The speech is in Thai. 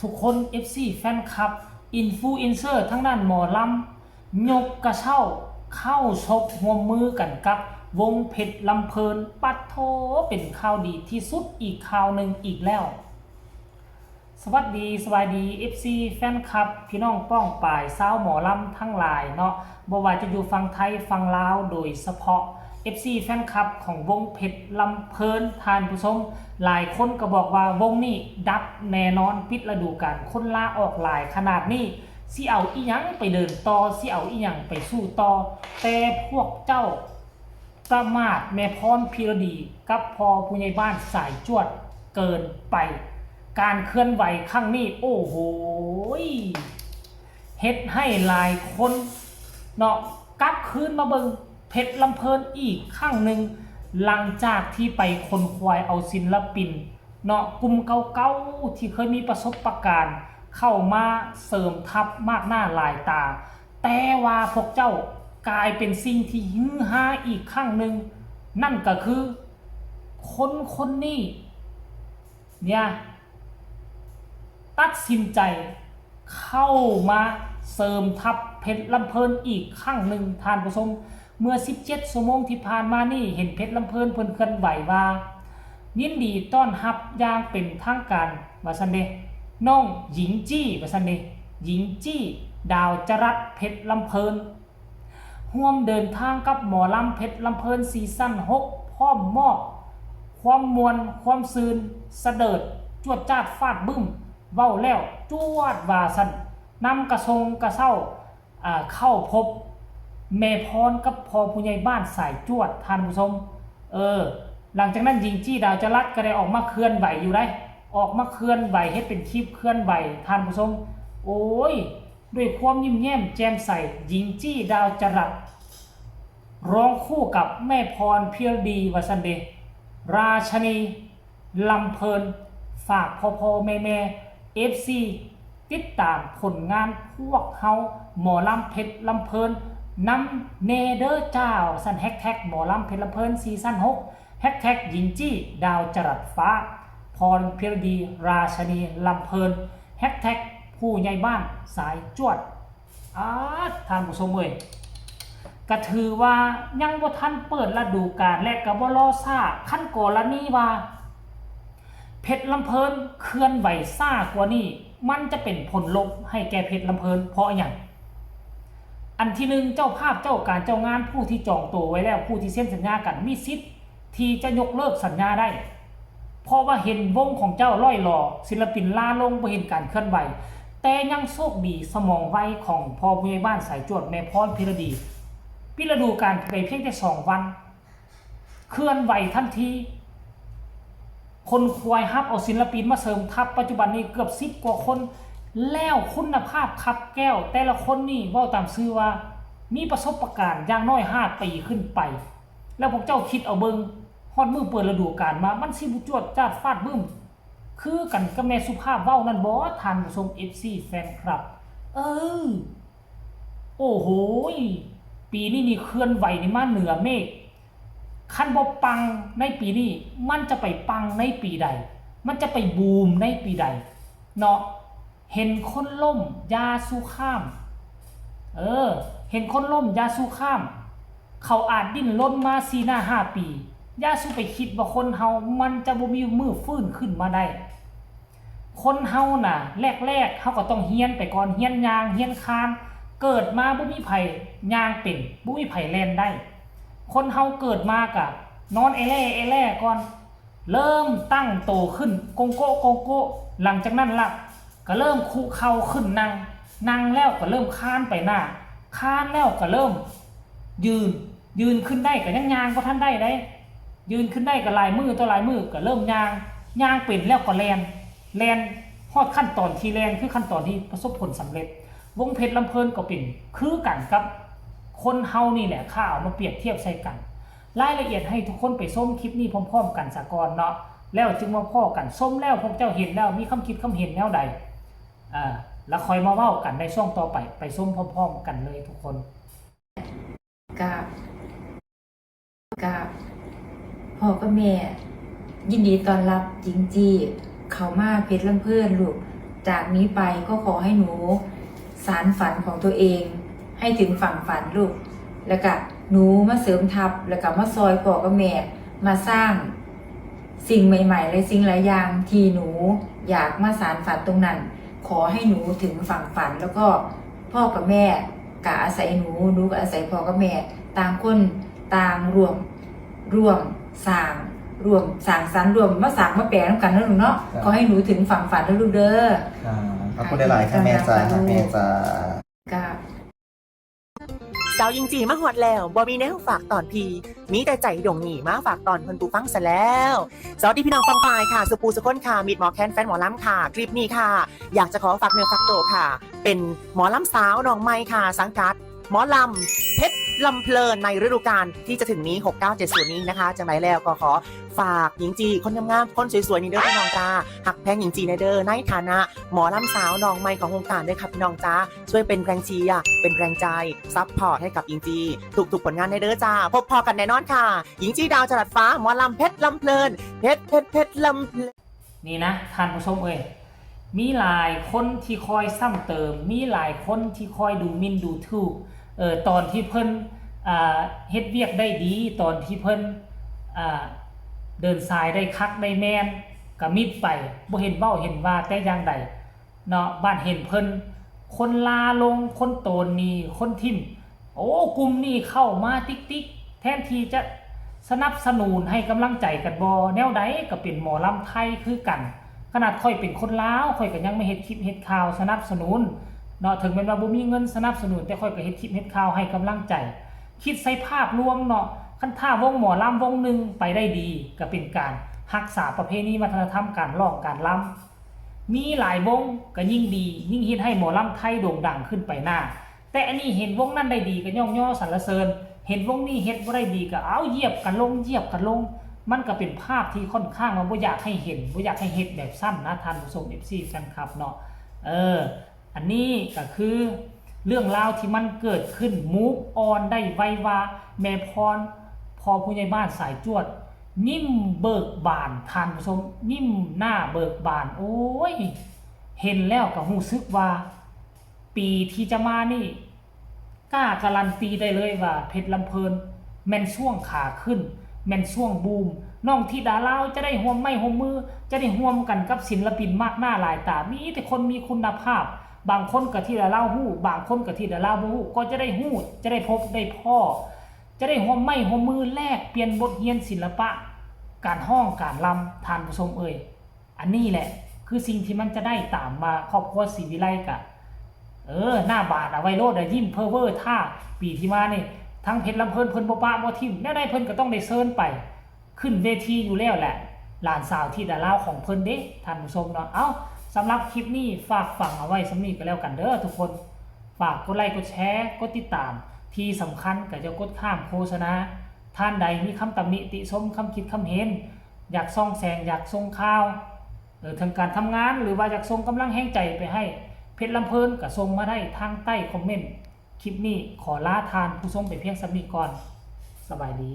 ทุกคน FC แฟนคลับอินฟลูเอนเซอร์ทั้งด้านหมอลำยกกระเช้าเข้าชกหัวมือกันกับวงเพชรลำเพลินปัดโทเป็นข่าวดีที่สุดอีกข่าวหนึ่งอีกแล้วสวัสดีสวัสดี FC แฟนคลับพี่น้องป้องป่ายสาวหมอลำทั้งหลายเนาะบ่ว่าจะอยู่ฝั่งไทยฝั่งลาวโดยเฉพาะ FC แฟนคลับของวงเพชรลำเพลินทานผู้ชมหลายคนก็บอกว่าวงนี้ดับแน่นอนปิดฤดูกาลคนลาออกหลายขนาดนี้สิเอาอีหยังไปเดินต่อสิเอาอีหยังไปสู้ต่อแต่พวกเจ้าประมาทแม่พรพิรดีกับพอผู้ใหญ่บ้านสายจวดเกินไปการเคลื่อนไหวครั้งนี้โอ้โหเฮ็ดให้หลายคนเนาะกลับคืนมาเบิงเพชรลำเพลินอีกครั้งหนึ่งหลังจากที่ไปคนควายเอาศิลปินเนาะกลุ่มเก่าๆที่เคยมีประสบการณ์เข้ามาเสริมทัพมากหน้าหลายตาแต่ว่าพวกเจ้ากลายเป็นสิ่งที่ฮือฮาอีกครั้งหนึ่งนั่นก็คือคนนี้เนี่ยตัดสินใจเข้ามาเสริมทัพเพชรลำเพลินอีกครั้งหนึ่งทานผู้ชมเมื่อ17 ชั่วโมงที่ผ่านมานี่เห็นเพชรลำเพลินเพิ่นเคลื่อนไหวว่ายินดีต้อนรับอย่างเป็นทางการว่าซั่นเด้น้องหญิงจี้ว่าซั่นเด้หญิงจี้ดาวจรัสเพชรลำเพลินร่วมเดินทางกับหมอลำเพชรลำเพลินซีซั่น6พร้อมมอบความมวลความซืนเสดิร์ดจวดจ้าดฟาดบึ้มเว้าแล้วจวดว่าซั่นนำกระทงกระเซ้าเข้าพบแม่พรกับพอผู้ใหญ่บ้านสายจวดท่านผู้ชมหลังจากนั้นหญิงจี้ดาวจรัสก็ได้ออกมาเคลื่อนไหวอยู่ได้ออกมาเคลื่อนไหวให้เป็นคลิปเคลื่อนไหวท่านผู้ชมโอ้ยด้วยความยิ้มแย้มแจ่มใสหญิงจี้ดาวจรัสร้องคู่กับแม่พรเพียรดีวสันเดราชนีลำเพลินฝากพ่อแม่FC ติดตามผลงานพวกเฮาหมอลำเพชรลำเพลินนำเนเดอร์เจ้าสันแฮกแท็กหมอลำเพชรลำเพลินซีซั่น6แฮกแท็กหญิงจี้ดาวจรัสฟ้าพรเพียรดีราชนีลำเพลินแฮกแท็กผู้ใหญ่บ้านสายจวดท่านผู้ชมเอ้ยก็ถือว่ายังบ่ทันเปิดฤดูกาลและก็บ่รอซ่าขั้นกรณีว่าเพชรลำเพลินเคลื่อนไหวซ่ากว่านี้มันจะเป็นผลลบให้แก่เพชรลำเพลินเพราะอย่างอันที่หนึ่งเจ้าภาพเจ้าการเจ้างานผู้ที่จองตัวไว้แล้วผู้ที่เซ็นสัญญากันมีสิทธิ์ที่จะยกเลิกสัญญาได้เพราะว่าเห็นวงของเจ้าล่อยหล่อศิลปินลาลงบ่เห็นการเคลื่อนไหวแต่ยังโชคดีสมองไวของพ่อผู้ใหญ่บ้านสายจวดแม่พรพิรดีปิดฤดูกาลไปเพียงแค่2 วันเคลื่อนไหวทันทีคนควายฮับเอาศิลปินมาเสริมทัพปัจจุบันนี้เกือบ10 กว่าคนแล้วคุณภาพคับแก้วแต่ละคนนี่ว่าตามชื่อว่ามีประสบการณ์อย่างน้อย5 ปีขึ้นไปแล้วพวกเจ้าคิดเอาเบิงฮอดมือเปิดฤดูกาลมามันสิบ่จวดจ้าดฟาดบึ้มคือกันกับแม่สุภาพเว้านั่นบ่ท่านผู้ชม FC แฟนครับโอ้โหปีนี้นี่เคลื่อนไหวนี่มาเหนือเมฆคันบ่ปังในปีนี้มันจะไปปังในปีใดมันจะไปบูมในปีใดเนาะเห็นคนล่มยาสู้ข้ามเห็นคนล่มยาสู้ข้ามเขาอาจดิ้นรนมา4 หน้า 5 ปียาสู้ไปคิดว่าคนเฮามันจะบ่มีมือฟื้นขึ้นมาได้คนเฮาน่ะแรกเฮาก็ต้องเฮียนไปก่อนเฮียนยางเฮียนคานเกิดมาบ่มีไผยางเป็นบ่มีไผแล่นได้คนเฮาเกิดมากะนอนเอแล่ก่อนเริ่มตั้งโตขึ้นโกงโก้หลังจากนั้นล่ะก็เริ่มคุเข่าขึ้นนั่งแล้วก็เริ่มคานไปหน้าคานแล้วก็เริ่มยืนขึ้นได้ก็ยังยางบ่ทันได้ยืนขึ้นได้ก็ลายมือต่อลายมือก็เริ่มยางเป็นแล้วก็แลนฮอดขั้นตอนที่แลนคือขั้นตอนที่ประสบผลสำเร็จวงเพชรลำเพลินก็เป็นคือกันกับคนเฮานี่แหละข้าเอามาเปรียบเทียบใส่กันรายละเอียดให้ทุกคนไปส้มคลิปนี้พร้อมๆกันซะก่อนเนาะแล้วจึงมาพ้อกันส้มแล้วพวกเจ้าเห็นแล้วมีคำคิดคำเห็นแนวใดแล้วคอยมาเว้ากันในช่วงต่อไปส้มพร้อมๆกันเลยทุกคนกับพ่อกับแม่ยินดีต้อนรับจริงจี้ เขามาเพชรลำเพื่อนลูกจากนี้ไปก็ขอให้หนูสารฝันของตัวเองให้ถึงฝั่งฝันลูกแล้วก็หนูมาเสริมทัพแล้วก็มาซอยพ่อกับแม่มาสร้างสิ่งใหม่ๆและสิ่งหลายอย่างที่หนูอยากมาสารฝันตรงนั้นขอให้หนูถึงฝั่งฝันแล้วก็พ่อกับแม่ก็อาศัยหนูก็อาศัยพ่อกับแม่ต่างคนต่างร่วมสร้างสรรค์รวมมาสร้างมาแปลงกันนะลูกเนาะขอให้หนูถึงฝั่งฝันนะลูกเด้อขอบคุณหลายๆค่ะแม่จ๋าแม่จ๋า กับ สาวยิงจีมาหอดแล้วบ่มีแนวฝากตอนพีมีแต่ใจดงหนีมาฝากตอนเพิ่นปูฟังซะแล้วสวัสดีพี่น้องฟังพายค่ะสุปูสุคนค่ะมิดหมอแคนแฟนหมอลำค่ะคลิปนี้ค่ะอยากจะขอฝากเนื้อฝากตัวค่ะเป็นหมอลำสาวน้องไม้ค่ะสังกัดหมอลำเพชรลำเพลินในฤดูกาลที่จะถึงนี้6970นี้นะคะจังไรแล้วก็ขอฝากหญิงจีคนงามๆคนสวยๆนี่เด้อพี่น้องจ้าหักแพงหญิงจีในเด้อในฐานะหมอลำสาวน้องไม้ของวงการด้วยค่ะพี่น้องจ้าช่วยเป็นแรงเชียร์เป็นแรงใจซัพพอร์ตให้กับหญิงจีทุกๆผลงานในเด้อจ้าพบพอกันแน่นอนค่ะหญิงจีดาวจรัสฟ้าหมอลำเพชรลำเพลินเพชรลำเพลิน นี่นะท่านผู้ชมมีหลายคนที่คอยซ้ำเติมมีหลายคนที่คอยดูหมิ่นดูถูกตอนที่เพิ่นเฮ็ดเวียกได้ดีตอนที่เพิ่นเดินสายได้คักได้แม่นก็มิดไปบ่เห็นเว้าเห็นว่าแต่อย่างใดเนาะบ้านเห็นเพิ่นคนลาลงคนโตนนี่คนทิ่มโอ้กลุ่มนี้เข้ามาติ๊กแทนที่จะสนับสนุนให้กำลังใจกันบ่แนวใดก็เป็นหมอลำไทยคือกันขนาดค่อยเป็นคนลาวค่อยก็ยังไม่เฮ็ดคลิปเฮ็ดข่าวสนับสนุนเนาะถึงแม้ว่าบ่มีเงินสนับสนุนแต่ค่อยก็เฮ็ดคลิปเฮ็ดข่าวให้กำลังใจคิดใส่ภาพรวมเนาะคันถ้าวงหมอลำวงหนึ่งไปได้ดีก็เป็นการรักษาประเพณีวัฒนธรรมการร้องการรำมีหลายวงก็ยิ่งดียิ่งเฮ็ดให้หมอลำไทยโด่งดังขึ้นไปหน้าแต่อันนี้เห็นวงนั้นได้ดีก็ย่อสรรเสริญเห็นวงนี้เฮ็ดบ่ได้ดีก็เอาเหยียบกันลงมันก็เป็นภาพที่ค่อนข้างว่าบ่อยากให้เห็นบ่อยากให้เฮ็ดแบบสั้นนะท่านผู้ชม FC แฟนคลับเนาะอันนี้ก็คือเรื่องราวที่มันเกิดขึ้นมูฟออนได้ไวว่าแม่พรพอผู้ใหญ่บ้านสายจวดยิ้มเบิกบานท่านผู้ชมยิ้มหน้าเบิกบานโอ้ยเห็นแล้วก็รู้สึกว่าปีที่จะมานี่กล้าการันตีได้เลยว่าเพชรลำเพลินแม่นช่วงขาขึ้นแม่นช่วงบูมน้องธิดาลาวจะได้ห่วมไม้ห่วมมือจะได้ห่วมกันกับศิลปินมากหน้าหลายตามีแต่คนมีคุณภาพบางคนก็ธิดาลาวฮู้บางคนก็ธิดาลาวบ่ฮู้ก็จะได้ฮู้จะได้พบได้พ่อจะได้ห่วมไม้ห่วมมือแลกเปลี่ยนบทเรียนศิลปะการห้องการรำทานผู้ชมอันนี้แหละคือสิ่งที่มันจะได้ตามมาครอบครัวศรีวิไลกะหน้าบานเอาไว้โลดยิ้มเพ้อเวอร์ท่าปีที่มานี่ทั้งเพชรลำเพลินเพิ่นบ่ปะบ่ทิ่มแนวใดเพิ่นก็ต้องได้เชิญไปขึ้นเวทีอยู่แล้วแหละหลานสาวที่ดาราของเพิ่นเด้ท่านผู้ชมเนาะสำหรับคลิปนี้ฝากฝังเอาไว้สำนี้ก็แล้วกันเด้อทุกคนฝากกดไลค์กดแชร์กดติดตามที่สำคัญก็จะกดข้ามโฆษณาท่านใดมีคำตำหนิติชมคำคิดคำเห็นอยากส่องแสงอยากส่งข่าวทางการทำงานหรือว่าอยากส่งกำลังแห่งใจไปให้เพชรลำเพลินก็ส่งมาได้ทางใต้คอมเมนต์คลิปนี้ขอลาทานผู้ชมไปเพียงสำนี้ก่อนสบายดี